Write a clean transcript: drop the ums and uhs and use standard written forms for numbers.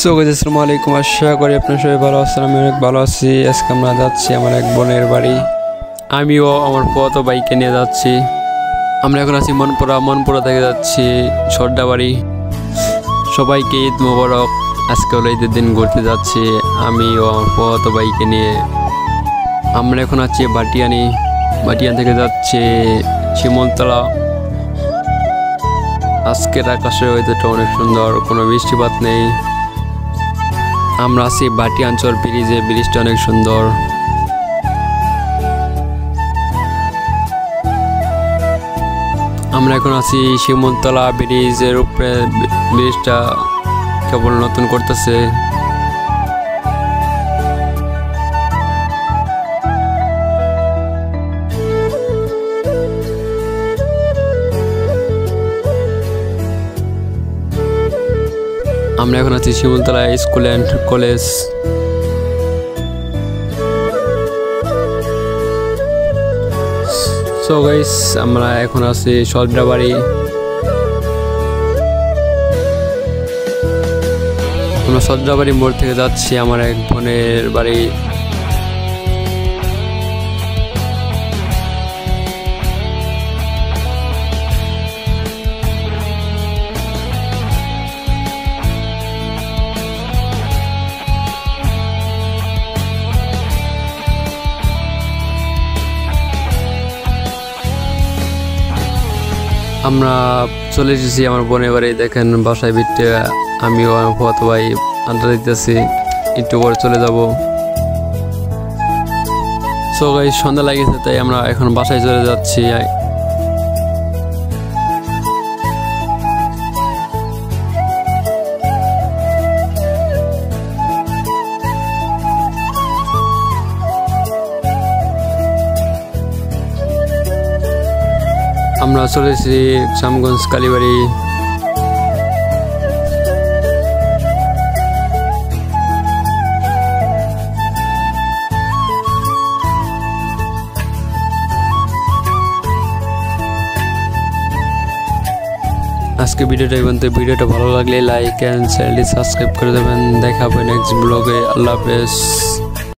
So guys আসসালামু আলাইকুম, আশা করি আপনারা সবাই ভালো আছেন। আমি অনেক ভালো আছি। আজকে আমরা যাচ্ছি আমার এক বোনের বাড়ি। আমিও আমার ফুফাতো ভাইকে নিয়ে যাচ্ছি। আমরা এখন আছি মনপুরা থেকে যাচ্ছি সর্দাবাড়ি। সবাইকে ঈদ মোবারক। আজকে হলো ঈদের দিন ঘুরতে যাচ্ছি আমিও আমার ফুফাতো ভাইকে নিয়ে। আমরা এখন আছি বাটিয়ান থেকে যাচ্ছি শিমুলতলা। আজকের আকাশের ওয়েদারটা অনেক সুন্দর, কোনো বৃষ্টিপাত নেই। আমরা আছি বাটিয়াঞ্চল ব্রিজে, ব্রিজটা অনেক সুন্দর। আমরা এখন আছি শিমুলতলা ব্রিজের উপরে। ব্রিজটা কেবল নতুন করতেছে। আমরা এখন আছি Shimultala school and college. So guys আমরা এখন আছি সর্দাবাড়ি। আমরা সর্দাবাড়ি মোড় থেকে যাচ্ছি আমার এক বোনের বাড়ি। আমরা চলে এসেছি আমার বোনের বাড়ি। দেখেন বাসায় ভিড়তে আমিও আমার ফুফাতো ভাই আড্ডা দিতেছি। একটু পরে চলে যাব। সো গাইস সন্ধ্যা লাগেছে, তাই আমরা এখন বাসায় চলে যাচ্ছি। আমরা চলে এসেছি শ্যামগঞ্জ কালীবাড়ি। আজকে ভিডিওটা ভিডিওটা ভালো লাগলে লাইক এন্ড চ্যানেলটি সাবস্ক্রাইব করে দেবেন। দেখা হবে নেক্সট ব্লগে। আল্লাহ হাফেজ।